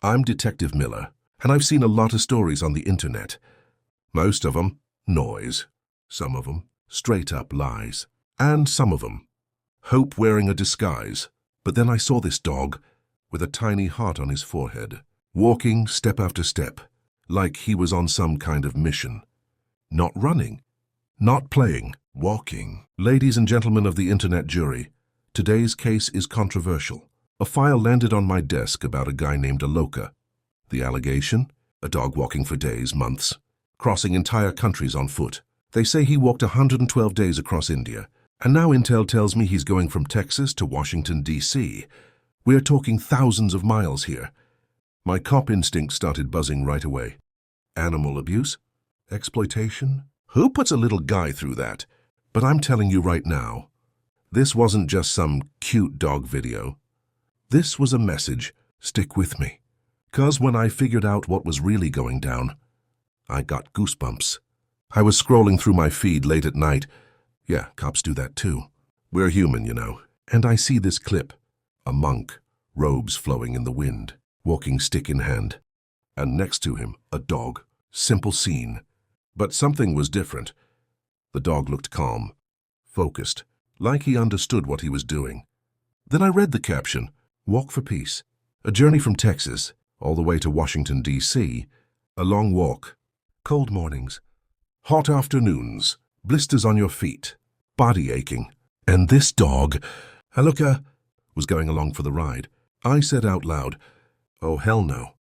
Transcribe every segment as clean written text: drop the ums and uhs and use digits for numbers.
I'm Detective Miller, and I've seen a lot of stories on the internet. Most of them, noise. Some of them, straight-up lies. And some of them, hope wearing a disguise. But then I saw this dog, with a tiny heart on his forehead, walking step after step, like he was on some kind of mission. Not running, not playing, walking. Ladies and gentlemen of the internet jury, today's case is controversial. A file landed on my desk about a guy named ALOKA. The allegation? A dog walking for days, months, crossing entire countries on foot. They say he walked 112 days across India, and now intel tells me he's going from Texas to Washington, D.C. We're talking thousands of miles here. My cop instinct started buzzing right away. Animal abuse? Exploitation? Who puts a little guy through that? But I'm telling you right now, this wasn't just some cute dog video. This was a message. Stick with me. 'Cause when I figured out what was really going down, I got goosebumps. I was scrolling through my feed late at night. Yeah, cops do that too. We're human, you know. And I see this clip. A monk, robes flowing in the wind, walking stick in hand. And next to him, a dog. Simple scene. But something was different. The dog looked calm, focused, like he understood what he was doing. Then I read the caption, "Walk for Peace. A journey from Texas, all the way to Washington, D.C. A long walk. Cold mornings. Hot afternoons. Blisters on your feet. Body aching. And this dog, ALOKA, was going along for the ride." I said out loud, "Oh, hell no.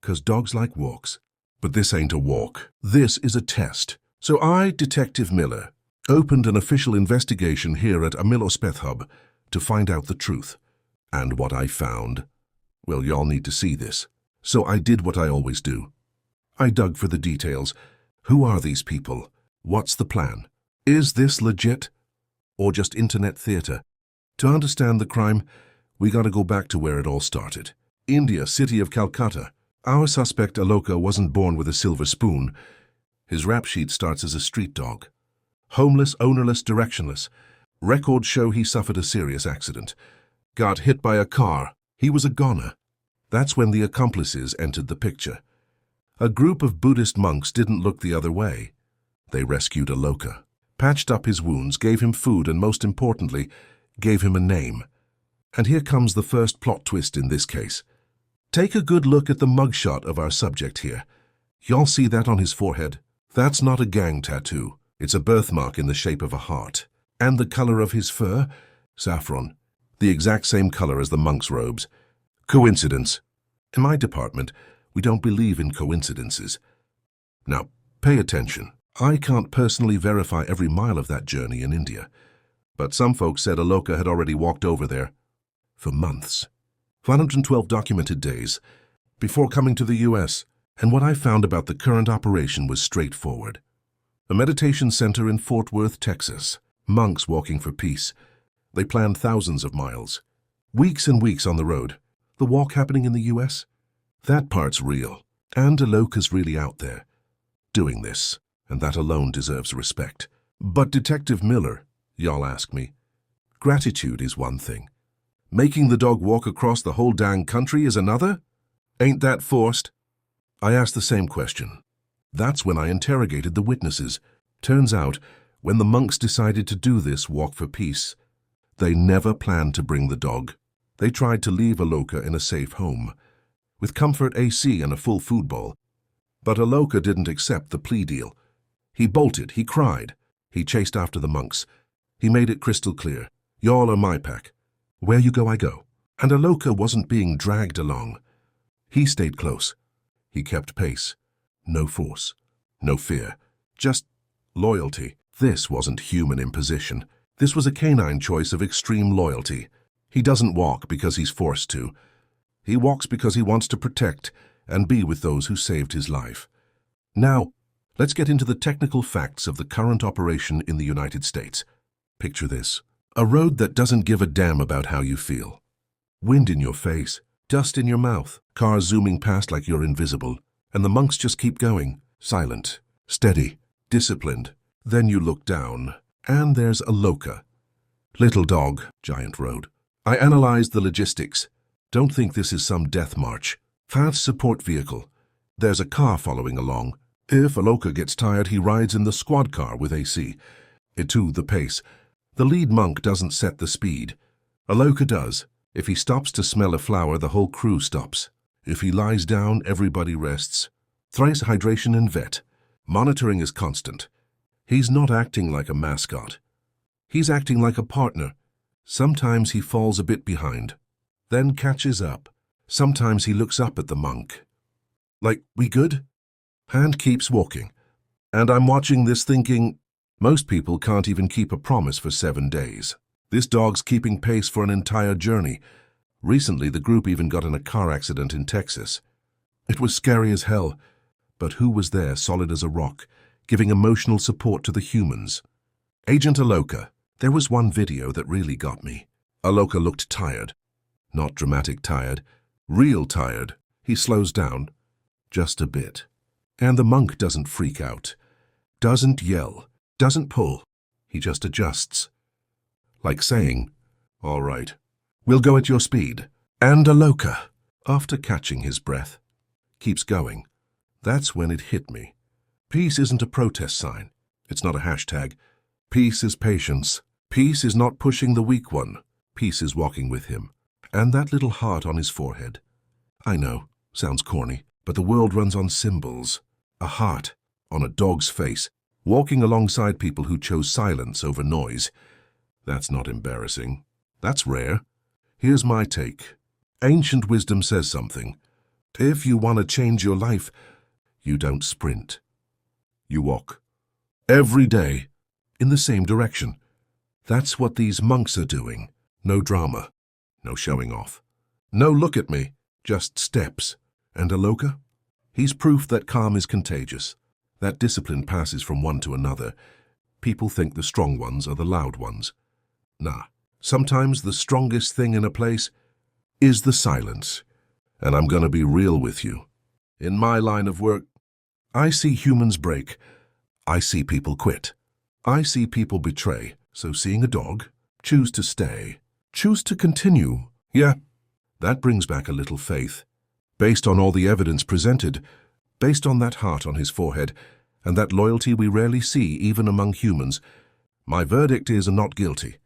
'Cause dogs like walks. But this ain't a walk. This is a test." So I, Detective Miller, opened an official investigation here at Milos Hub to find out the truth. And what I found? Well, y'all need to see this. So I did what I always do. I dug for the details. Who are these people? What's the plan? Is this legit? Or just internet theater? To understand the crime, we gotta go back to where it all started. India, city of Calcutta. Our suspect ALOKA wasn't born with a silver spoon. His rap sheet starts as a street dog. Homeless, ownerless, directionless. Records show he suffered a serious accident. Got hit by a car. He was a goner. That's when the accomplices entered the picture. A group of Buddhist monks didn't look the other way. They rescued ALOKA, patched up his wounds, gave him food, and most importantly, gave him a name. And here comes the first plot twist in this case. Take a good look at the mugshot of our subject here. Y'all see that on his forehead? That's not a gang tattoo. It's a birthmark in the shape of a heart. And the color of his fur? Saffron. The exact same color as the monk's robes. Coincidence? In my department, we don't believe in coincidences. Now, pay attention. I can't personally verify every mile of that journey in India, but some folks said ALOKA had already walked over there for months. 112 documented days before coming to the U.S., and what I found about the current operation was straightforward. A meditation center in Fort Worth, Texas. Monks walking for peace. They planned thousands of miles. Weeks and weeks on the road. The walk happening in the U.S.? That part's real. And ALOKA's really out there, doing this, and that alone deserves respect. But Detective Miller, y'all ask me, gratitude is one thing. Making the dog walk across the whole dang country is another? Ain't that forced? I asked the same question. That's when I interrogated the witnesses. Turns out, when the monks decided to do this walk for peace, they never planned to bring the dog. They tried to leave ALOKA in a safe home, with comfort AC and a full food bowl. But ALOKA didn't accept the plea deal. He bolted, he cried, he chased after the monks. He made it crystal clear, "Y'all are my pack. Where you go, I go." And ALOKA wasn't being dragged along. He stayed close. He kept pace. No force, no fear, just loyalty. This wasn't human imposition. This was a canine choice of extreme loyalty. He doesn't walk because he's forced to. He walks because he wants to protect and be with those who saved his life. Now, let's get into the technical facts of the current operation in the United States. Picture this. A road that doesn't give a damn about how you feel. Wind in your face, dust in your mouth, cars zooming past like you're invisible, and the monks just keep going, silent, steady, disciplined. Then you look down, and there's ALOKA. Little dog, giant road. I analyzed the logistics. Don't think this is some death march. Fast support vehicle. There's a car following along. If ALOKA gets tired, he rides in the squad car with AC. It too the pace. The lead monk doesn't set the speed. ALOKA does. If he stops to smell a flower, the whole crew stops. If he lies down, everybody rests. Thrice hydration and vet. Monitoring is constant. He's not acting like a mascot. He's acting like a partner. Sometimes he falls a bit behind, then catches up. Sometimes he looks up at the monk. Like, we good? Hand keeps walking. And I'm watching this thinking, most people can't even keep a promise for 7 days. This dog's keeping pace for an entire journey. Recently, the group even got in a car accident in Texas. It was scary as hell, but who was there, solid as a rock, giving emotional support to the humans? Agent ALOKA. There was one video that really got me. ALOKA looked tired. Not dramatic tired, real tired. He slows down, just a bit. And the monk doesn't freak out, doesn't yell, doesn't pull. He just adjusts. Like saying, all right, we'll go at your speed. And ALOKA, after catching his breath, keeps going. That's when it hit me. Peace isn't a protest sign. It's not a hashtag. Peace is patience. Peace is not pushing the weak one. Peace is walking with him. And that little heart on his forehead. I know, sounds corny, but the world runs on symbols. A heart on a dog's face, walking alongside people who chose silence over noise. That's not embarrassing. That's rare. Here's my take. Ancient wisdom says something. If you want to change your life, you don't sprint. You walk. Every day, in the same direction. That's what these monks are doing. No drama, no showing off. No look at me, just steps. And ALOKA? He's proof that calm is contagious, that discipline passes from one to another. People think the strong ones are the loud ones. Nah, sometimes the strongest thing in a place is the silence. And I'm gonna be real with you. In my line of work, I see humans break. I see people quit. I see people betray. So seeing a dog, choose to stay, choose to continue, yeah, that brings back a little faith. Based on all the evidence presented, based on that heart on his forehead, and that loyalty we rarely see even among humans, my verdict is not guilty.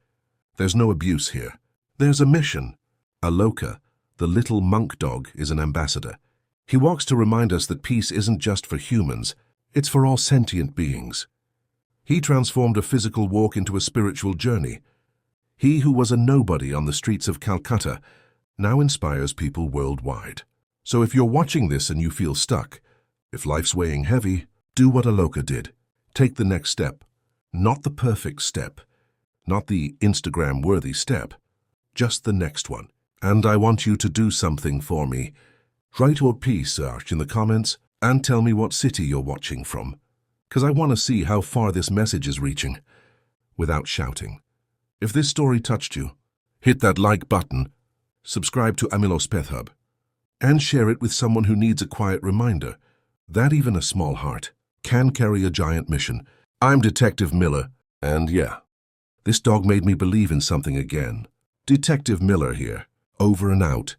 There's no abuse here. There's a mission. ALOKA, the little monk dog, is an ambassador. He walks to remind us that peace isn't just for humans, it's for all sentient beings. He transformed a physical walk into a spiritual journey. He who was a nobody on the streets of Calcutta now inspires people worldwide. So if you're watching this and you feel stuck, if life's weighing heavy, do what ALOKA did. Take the next step. Not the perfect step. Not the Instagram-worthy step. Just the next one. And I want you to do something for me. Write your peace search in the comments and tell me what city you're watching from. Because I want to see how far this message is reaching, without shouting. If this story touched you, hit that like button, subscribe to Milos, and share it with someone who needs a quiet reminder that even a small heart can carry a giant mission. I'm Detective Miller, and yeah, this dog made me believe in something again. Detective Miller here, over and out.